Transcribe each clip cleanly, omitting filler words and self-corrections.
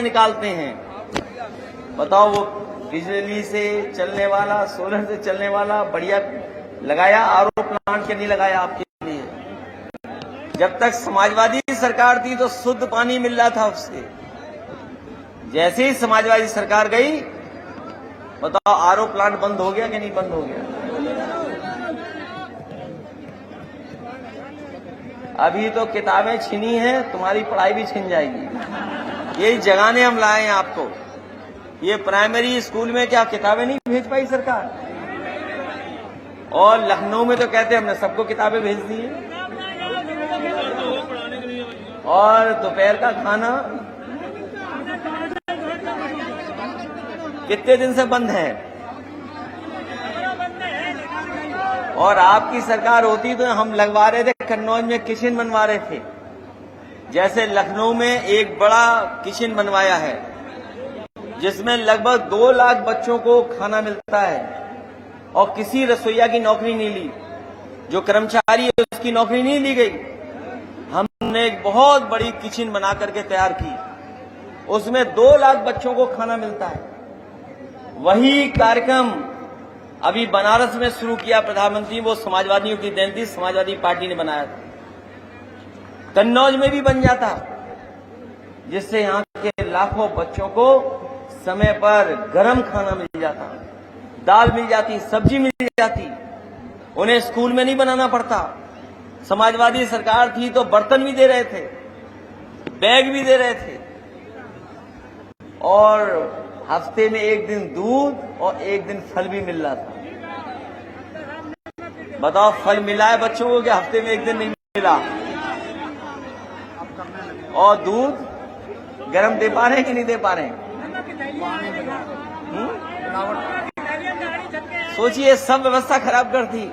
से निकालते हैं। बताओ, वो बिजली से चलने वाला, सोलर से चलने वाला बढ़िया लगाया, आरओ प्लांट के नहीं लगाया आपके लिए। जब तक समाजवादी सरकार थी तो शुद्ध पानी मिल रहा था उससे। जैसे ही समाजवादी सरकार गई, बताओ आरओ प्लांट बंद हो गया कि नहीं बंद हो गया? अभी तो किताबें छीनी हैं, तुम्हारी पढ़ाई भी छिन जाएगी। यही जगाने हम लाए हैं आपको। ये प्राइमरी स्कूल में क्या किताबें नहीं भेज पाई सरकार? और लखनऊ में तो कहते हमने सबको किताबें भेज दी हैं। और दोपहर का खाना कितने दिन से बंद है। और आपकी सरकार होती तो हम लगवा रहे थे, कन्नौज में किचन बनवा रहे थे। जैसे लखनऊ में एक बड़ा किचन बनवाया है जिसमें लगभग 2 लाख बच्चों को खाना मिलता है और किसी रसोईया की नौकरी नहीं ली। जो कर्मचारी है उसकी नौकरी नहीं ली गई। हमने एक बहुत बड़ी किचन बना करके तैयार की, उसमें 2 लाख बच्चों को खाना मिलता है। वही कार्यक्रम अभी बनारस में शुरू किया प्रधानमंत्री, वो समाजवादियों की देन थी, समाजवादी पार्टी ने बनाया था। कन्नौज में भी बन जाता, जिससे यहां के लाखों बच्चों को समय पर गर्म खाना मिल जाता, दाल मिल जाती, सब्जी मिल जाती, उन्हें स्कूल में नहीं बनाना पड़ता। समाजवादी सरकार थी तो बर्तन भी दे रहे थे, बैग भी दे रहे थे, और हफ्ते में एक दिन दूध और एक दिन फल भी मिल रहा था। बताओ, फल मिला है बच्चों को कि हफ्ते में एक दिन नहीं मिला? और दूध गर्म दे पा रहे हैं कि नहीं दे पा रहे हैं? सोचिए, सब व्यवस्था खराब कर दी।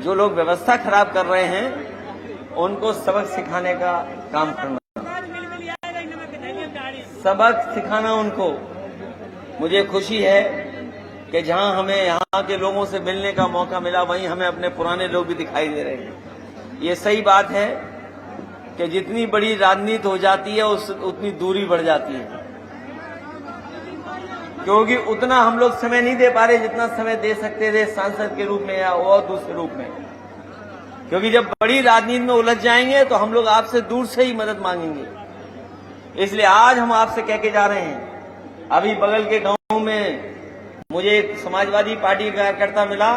जो लोग व्यवस्था खराब कर रहे हैं उनको सबक सिखाने का काम करना, सबक सिखाना उनको। मुझे खुशी है कि जहां हमें यहां के लोगों से मिलने का मौका मिला, वहीं हमें अपने पुराने लोग भी दिखाई दे रहे हैं। ये सही बात है कि जितनी बड़ी राजनीति हो जाती है उतनी दूरी बढ़ जाती है, क्योंकि उतना हम लोग समय नहीं दे पा रहे जितना समय दे सकते थे सांसद के रूप में या और दूसरे रूप में। क्योंकि जब बड़ी राजनीति में उलझ जाएंगे तो हम लोग आपसे दूर से ही मदद मांगेंगे। इसलिए आज हम आपसे कह के जा रहे हैं। अभी बगल के गांव में मुझे एक समाजवादी पार्टी का कार्यकर्ता मिला,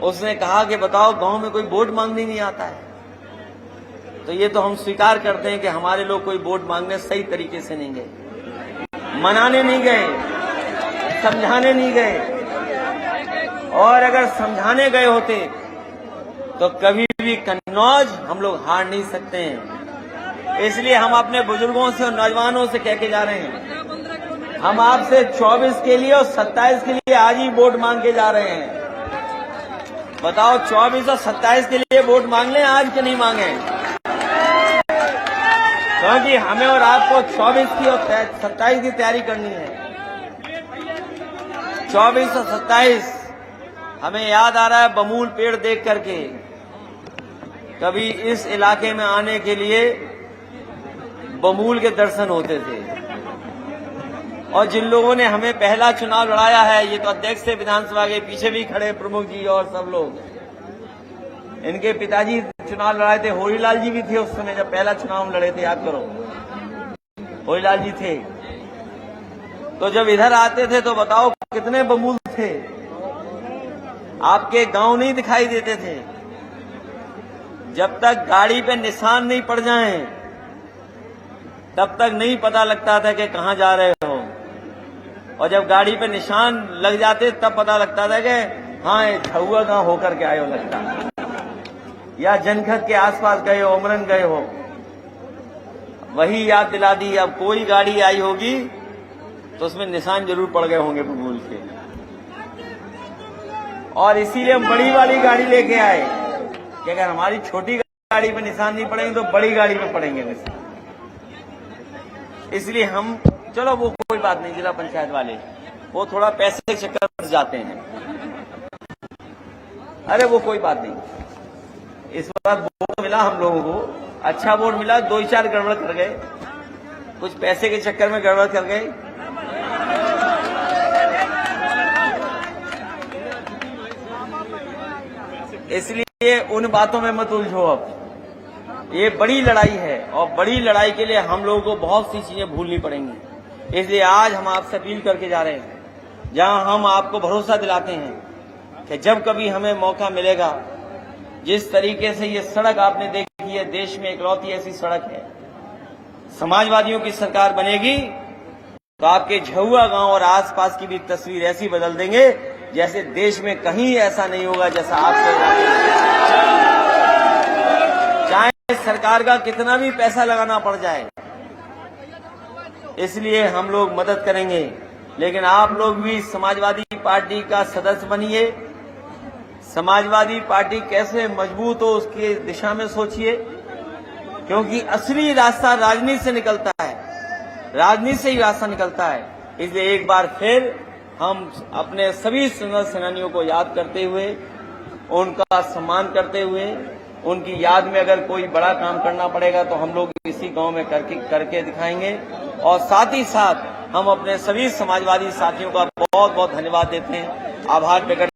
उसने कहा कि बताओ, गांव में कोई वोट मांगने नहीं आता है। तो ये तो हम स्वीकार करते हैं कि हमारे लोग कोई वोट मांगने सही तरीके से नहीं गए, मनाने नहीं गए, समझाने नहीं गए। और अगर समझाने गए होते तो कभी भी कन्नौज हम लोग हार नहीं सकते हैं। इसलिए हम अपने बुजुर्गों से और नौजवानों से कह के जा रहे हैं, हम आपसे 24 के लिए और 27 के लिए आज ही वोट मांग के जा रहे हैं। बताओ, 24 और 27 के लिए वोट मांग लें आज के नहीं मांगे? क्योंकि हमें और आपको 24 की और 27 की तैयारी करनी है। 24 और 27 हमें याद आ रहा है बमूल पेड़ देख करके। कभी इस इलाके में आने के लिए बमूल के दर्शन होते थे। और जिन लोगों ने हमें पहला चुनाव लड़ाया है, ये तो अध्यक्ष से विधानसभा के पीछे भी खड़े प्रमुख जी और सब लोग, इनके पिताजी चुनाव लड़ाए थे। होरीलाल जी भी थे उस समय जब पहला चुनाव हम लड़े थे, याद करो, होरीलाल जी थे। तो जब इधर आते थे तो बताओ कितने बमूल थे, आपके गांव नहीं दिखाई देते थे। जब तक गाड़ी पे निशान नहीं पड़ जाएं तब तक नहीं पता लगता था कि कहां जा रहे हो, और जब गाड़ी पे निशान लग जाते तब पता लगता था कि हाँ, झुआ गांव होकर के आए हो लगता, या जनखत के आसपास गए हो, उमरन गए हो। वही याद दिला दी। अब कोई गाड़ी आई होगी तो उसमें निशान जरूर पड़ गए होंगे बमूल के, और इसीलिए हम बड़ी वाली गाड़ी लेके आए कि अगर हमारी छोटी गाड़ी पे निशान नहीं पड़ेंगे तो बड़ी गाड़ी में पड़ेंगे निशान। इसलिए हम, चलो वो कोई बात नहीं, जिला पंचायत वाले वो थोड़ा पैसे के चक्कर में जाते हैं, अरे वो कोई बात नहीं। इस बार वोट मिला हम लोगों को, अच्छा वोट मिला, 2-4 गड़बड़ कर गए, कुछ पैसे के चक्कर में गड़बड़ कर गए। इसलिए उन बातों में मत उलझो। अब ये बड़ी लड़ाई है और बड़ी लड़ाई के लिए हम लोगों को बहुत सी चीजें भूलनी पड़ेंगी। इसलिए आज हम आपसे अपील करके जा रहे हैं, जहां हम आपको भरोसा दिलाते हैं कि जब कभी हमें मौका मिलेगा, जिस तरीके से ये सड़क आपने देखी है, देश में इकलौती ऐसी सड़क है, समाजवादियों की सरकार बनेगी तो आपके झुआ गांव और आसपास की भी तस्वीर ऐसी बदल देंगे जैसे देश में कहीं ऐसा नहीं होगा जैसा आपको। चाहे सरकार का कितना भी पैसा लगाना पड़ जाए, इसलिए हम लोग मदद करेंगे, लेकिन आप लोग भी समाजवादी पार्टी का सदस्य बनिए। समाजवादी पार्टी कैसे मजबूत हो उसकी दिशा में सोचिए, क्योंकि असली रास्ता राजनीति से निकलता है, राजनीति से ही रास्ता निकलता है। इसलिए एक बार फिर हम अपने सभी सेनानियों को याद करते हुए, उनका सम्मान करते हुए, उनकी याद में अगर कोई बड़ा काम करना पड़ेगा तो हम लोग इसी गांव में करके दिखाएंगे। और साथ ही साथ हम अपने सभी समाजवादी साथियों का बहुत बहुत धन्यवाद देते हैं, आभार प्रकट